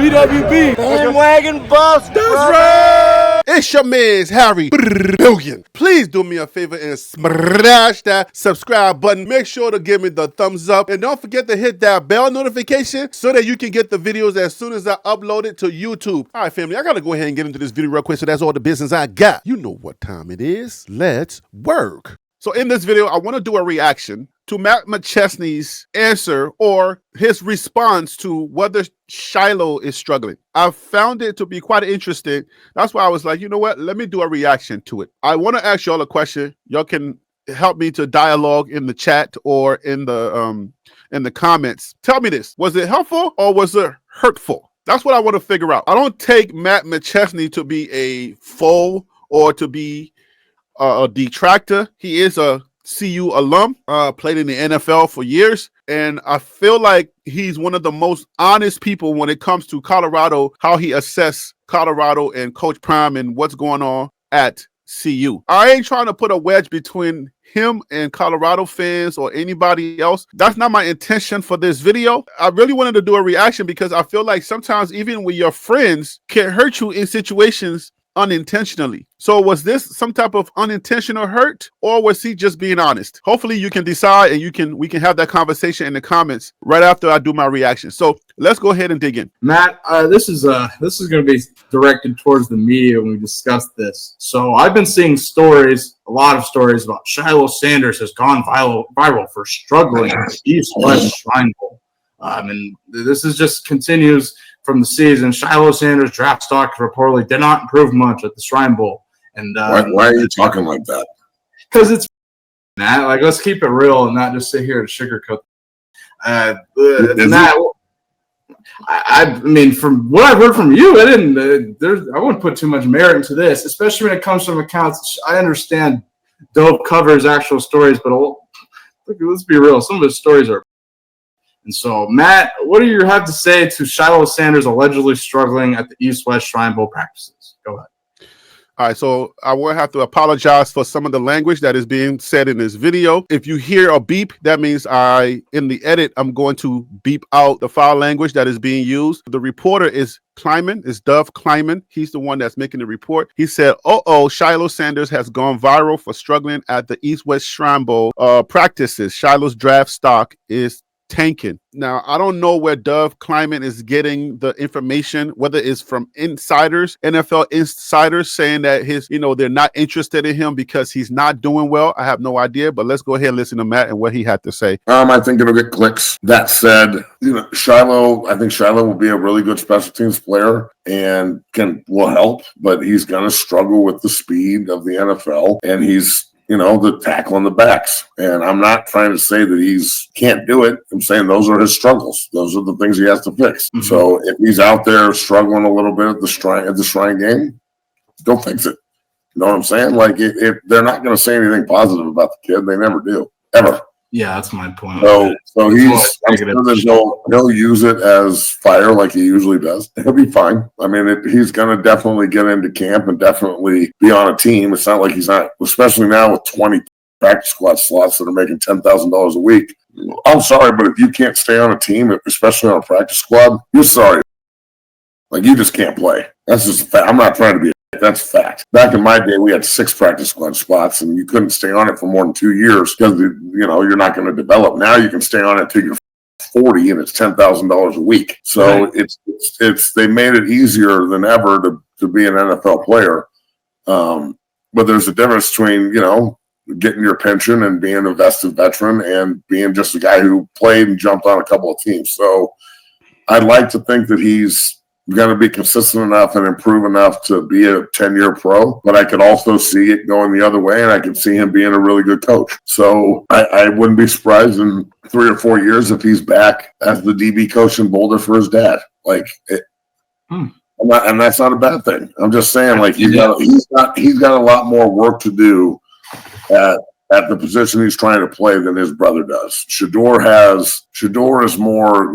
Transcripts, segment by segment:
BWB. Bandwagon Buffs. That's right. It's your man's Harry Billion. Please do me a favor and smash that subscribe button. Make sure to give me the thumbs up. And don't forget to hit that bell notification so that you can get the videos as soon as I upload it to YouTube. All right, family, I got to go ahead and get into this video real quick, so that's all the business I got. You know what time it is. Let's work. So in this video, I want to do a reaction to Matt McChesney's answer or his response to whether Shiloh is struggling. I found it to be quite interesting. That's why I was like, you know what? Let me do a reaction to it. I want to ask y'all a question. Y'all can help me to dialogue in the chat or in the comments. Tell me this. Was it helpful or was it hurtful? That's what I want to figure out. I don't take Matt McChesney to be a foe or to be a detractor. He is a CU alum, played in the NFL for years, and I feel like he's one of the most honest people when it comes to Colorado, how he assesses Colorado and Coach Prime and what's going on at CU. I ain't trying to put a wedge between him and Colorado fans or anybody else. That's not my intention for this video. I really wanted to do a reaction because I feel like sometimes even with your friends can hurt you in situations unintentionally. So was this some type of unintentional hurt, or was he just being honest? Hopefully you can decide, and we can have that conversation in the comments right after I do my reaction. So let's go ahead and dig in. Matt, this is going to be directed towards the media when we discuss this. So I've been seeing stories, a lot of stories about Shiloh Sanders has gone viral for struggling at the East-West Shrine Bowl. And this is just continues from the season. Shiloh Sanders' draft stock reportedly did not improve much at the Shrine Bowl. And why are you talking like that? Because it's Matt. Like, let's keep it real and not just sit here and sugarcoat. Matt, I mean, from what I've heard from you, I wouldn't put too much merit into this, especially when it comes from accounts. I understand Dove covers actual stories, but let's be real. Some of his stories are. And so, Matt, what do you have to say to Shiloh Sanders allegedly struggling at the East-West Shrine Bowl practices? Go ahead. All right, so I will have to apologize for some of the language that is being said in this video. If you hear a beep, that means in the edit, I'm going to beep out the foul language that is being used. The reporter is Dove Kleiman. He's the one that's making the report. He said, Shiloh Sanders has gone viral for struggling at the East-West Shrine Bowl practices. Shiloh's draft stock is tanking. Now, I don't know where Dove Kleiman is getting the information, whether it's from insiders, NFL insiders saying that they're not interested in him because he's not doing well. I have no idea, but let's go ahead and listen to Matt and what he had to say. I think it'll get clicks. That said, I think Shiloh will be a really good special teams player and will help, but he's going to struggle with the speed of the NFL, and he's the tackle on the backs. And I'm not trying to say that he's can't do it. I'm saying those are his struggles. Those are the things he has to fix. Mm-hmm. So if he's out there struggling a little bit at the Shrine game, go fix it. You know what I'm saying? Like, if they're not going to say anything positive about the kid, they never do, ever. Yeah, that's my point. So I'm sure that he'll use it as fire like he usually does. He'll be fine. I mean, he's going to definitely get into camp and definitely be on a team. It's not like he's not, especially now with 20 practice squad slots that are making $10,000 a week. I'm sorry, but if you can't stay on a team, especially on a practice squad, you're sorry. Like, you just can't play. That's just a fact. I'm not trying to be that's fact. Back in my day, we had 6 practice squad spots, and you couldn't stay on it for more than 2 years because you're not going to develop. Now you can stay on it till you're 40, and it's $10,000 a week. So right. It's they made it easier than ever to be an NFL player. But there's a difference between getting your pension and being a vested veteran and being just a guy who played and jumped on a couple of teams. So I'd like to think that he's going to be consistent enough and improve enough to be a 10-year pro, but I could also see it going the other way, and I could see him being a really good coach. So I wouldn't be surprised in 3 or 4 years if he's back as the DB coach in Boulder for his dad. And that's not a bad thing. I'm just saying, like, he's got a lot more work to do at the position he's trying to play than his brother does. Shador is more,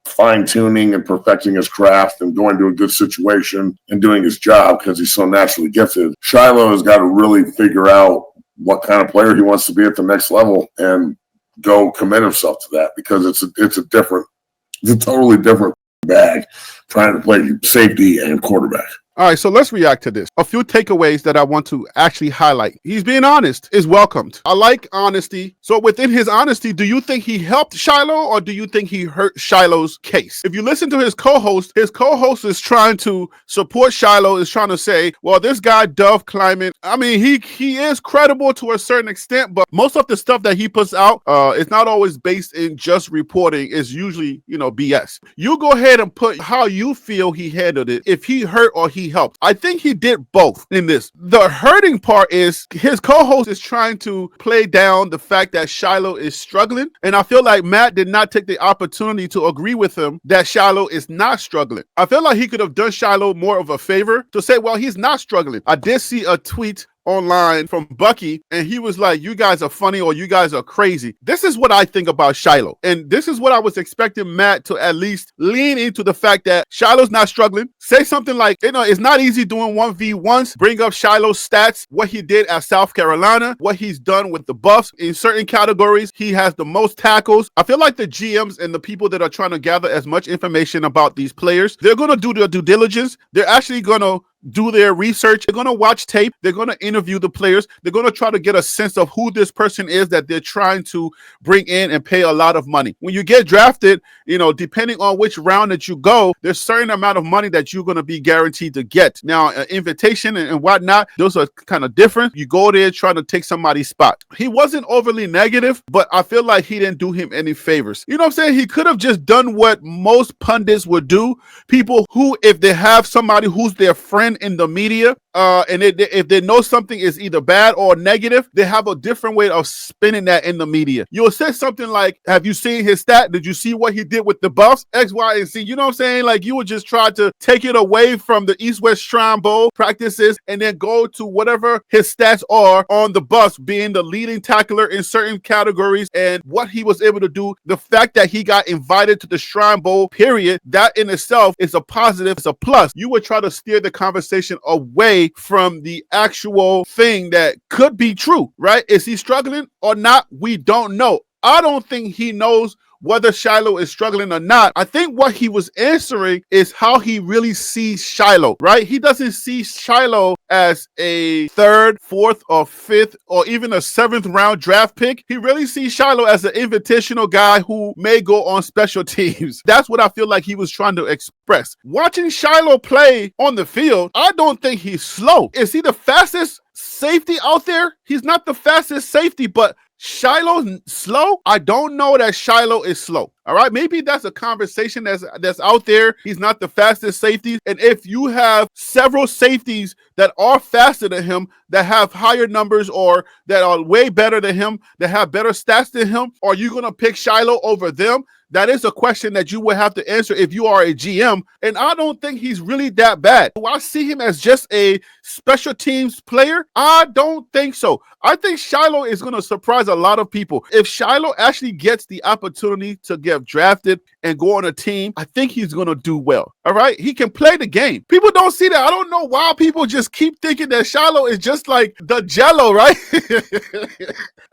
fine-tuning and perfecting his craft and going to a good situation and doing his job because he's so naturally gifted. Shiloh has got to really figure out what kind of player he wants to be at the next level and go commit himself to that because it's a totally different bag, trying to play safety and quarterback. All right, so let's react to this. A few takeaways that I want to actually highlight. He's being honest is welcomed. I like honesty. So within his honesty, do you think he helped Shiloh or do you think he hurt Shiloh's case? If you listen to his co-host is trying to support Shiloh, is trying to say, well, this guy, Dove Climate, I mean, he is credible to a certain extent, but most of the stuff that he puts out is not always based in just reporting. It's usually, BS. You go ahead and put how you feel he handled it, if he hurt or he helped. I think he did both in this. The hurting part is his co-host is trying to play down the fact that Shiloh is struggling. And I feel like Matt did not take the opportunity to agree with him that Shiloh is not struggling. I feel like he could have done Shiloh more of a favor to say, well, he's not struggling. I did see a tweet online from Bucky, and he was like, you guys are funny or you guys are crazy. This is what I think about Shiloh. And this is what I was expecting Matt to at least lean into, the fact that Shiloh's not struggling. Say something like, it's not easy doing 1v1s. Bring up Shiloh's stats, what he did at South Carolina, what he's done with the Buffs. In certain categories, he has the most tackles. I feel like the GMs and the people that are trying to gather as much information about these players, they're going to do their due diligence. They're actually going to do their research. They're going to watch tape. They're going to interview the players. They're going to try to get a sense of who this person is that they're trying to bring in and pay a lot of money. When you get drafted, depending on which round that you go, there's a certain amount of money that you're going to be guaranteed to get. Now, an invitation and whatnot, those are kind of different. You go there trying to take somebody's spot. He wasn't overly negative, but I feel like he didn't do him any favors. You know what I'm saying? He could have just done what most pundits would do. People who, if they have somebody who's their friend in the media, and if they know something is either bad or negative, they have a different way of spinning that in the media. You'll say something like, have you seen his stat? Did you see what he did with the Buffs? X, Y, and Z. You know what I'm saying? Like, you would just try to take it away from the East-West Shrine Bowl practices and then go to whatever his stats are on the Buffs, being the leading tackler in certain categories and what he was able to do. The fact that he got invited to the Shrine Bowl, period, that in itself is a positive, it's a plus. You would try to steer the conversation away from the actual thing that could be true, right? Is he struggling or not? We don't know. I don't think he knows whether Shiloh is struggling or not. I think what he was answering is how he really sees Shiloh, right? He doesn't see Shiloh as a third, fourth, or fifth, or even a seventh round draft pick. He really sees Shiloh as an invitational guy who may go on special teams. That's what I feel like he was trying to express. Watching Shiloh play on the field, I don't think he's slow. Is he the fastest safety out there? He's not the fastest safety, but Shiloh's slow? I don't know that Shiloh is slow. All right, maybe that's a conversation that's out there. He's not the fastest safety. And if you have several safeties that are faster than him, that have higher numbers or that are way better than him, that have better stats than him, are you going to pick Shiloh over them? That is a question that you would have to answer if you are a GM. And I don't think he's really that bad. Do I see him as just a special teams player? I don't think so. I think Shiloh is going to surprise a lot of people. If Shiloh actually gets the opportunity to get drafted and go on a team, I think he's going to do well. All right? He can play the game. People don't see that. I don't know why people just keep thinking that Shiloh is just like the Jello, right?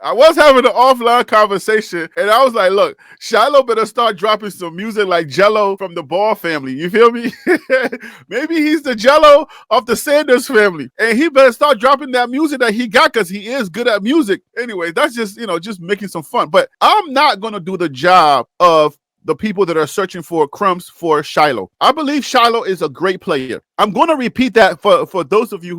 I was having an offline conversation and I was like, look, Shiloh better start dropping some music like Jello from the Ball family. You feel me? Maybe he's the Jello of the Sanders family. And he better start dropping that music that he got because he is good at music. Anyway, that's just, just making some fun. But I'm not going to do the job of the people that are searching for crumbs for Shiloh. I believe Shiloh is a great player. I'm going to repeat that for those of you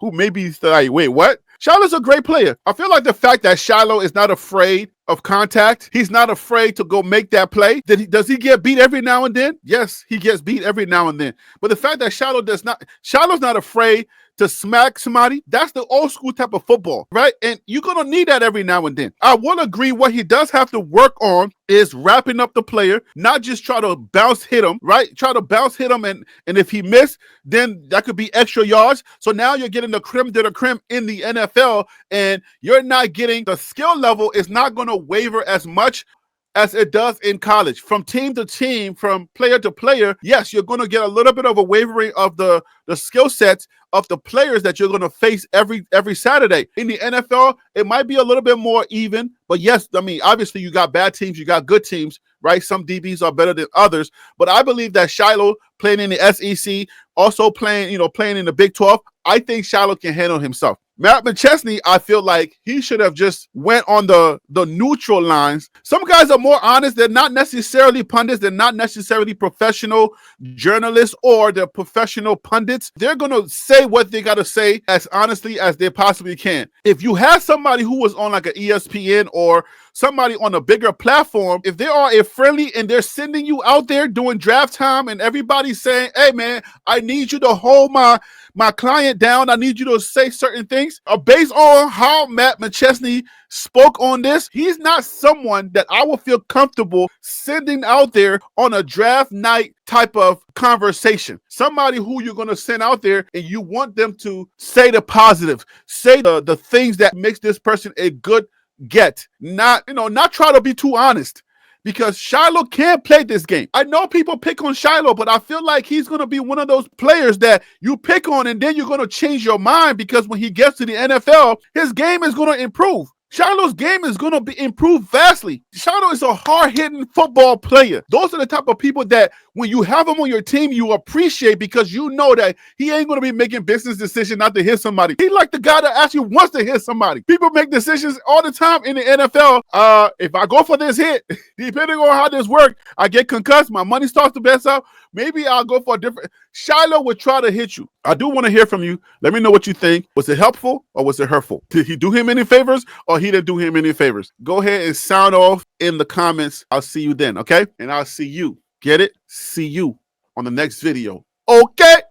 who maybe like, wait, what? Shiloh's a great player. I feel like the fact that Shiloh is not afraid of contact, he's not afraid to go make that play. Does he get beat every now and then? Yes, he gets beat every now and then. But the fact that Shiloh's not afraid to smack somebody, that's the old school type of football, right? And you're going to need that every now and then. I will agree what he does have to work on is wrapping up the player, not just try to bounce hit him, right? Try to bounce hit him, and if he missed, then that could be extra yards. So now you're getting the creme de la creme in the NFL, and you're not getting the skill level is not going to waver as much as it does in college. From team to team, from player to player, yes, you're going to get a little bit of a wavering of the skill sets of the players that you're going to face every Saturday. In the NFL, it might be a little bit more even, but yes, I mean, obviously you got bad teams, you got good teams, right? Some DBs are better than others, but I believe that Shiloh playing in the SEC, also playing in the Big 12, I think Shiloh can handle himself. Matt McChesney, I feel like he should have just went on the neutral lines. Some guys are more honest. They're not necessarily pundits. They're not necessarily professional journalists or they're professional pundits. They're going to say what they got to say as honestly as they possibly can. If you have somebody who was on like an ESPN or somebody on a bigger platform, if they are a friendly and they're sending you out there doing draft time and everybody's saying, hey man, I need you to hold my client down. I need you to say certain things. Based on how Matt McChesney spoke on this, he's not someone that I will feel comfortable sending out there on a draft night type of conversation. Somebody who you're going to send out there and you want them to say the positive, say the things that makes this person a good get, not try to be too honest. Because Shiloh can't play this game. I know people pick on Shiloh, but I feel like he's going to be one of those players that you pick on and then you're going to change your mind because when he gets to the NFL, his game is going to improve. Shiloh's game is going to be improved vastly. Shiloh is a hard-hitting football player. Those are the type of people that when you have him on your team, you appreciate because you know that he ain't going to be making business decisions not to hit somebody. He like the guy that actually wants to hit somebody. People make decisions all the time in the NFL. If I go for this hit, depending on how this works, I get concussed, my money starts to mess up, maybe I'll go for a different. Shiloh would try to hit you. I do want to hear from you. Let me know what you think. Was it helpful or was it hurtful? Did he do him any favors or he didn't do him any favors? Go ahead and sound off in the comments. I'll see you then, okay? And I'll see you. Get it? See you on the next video. Okay?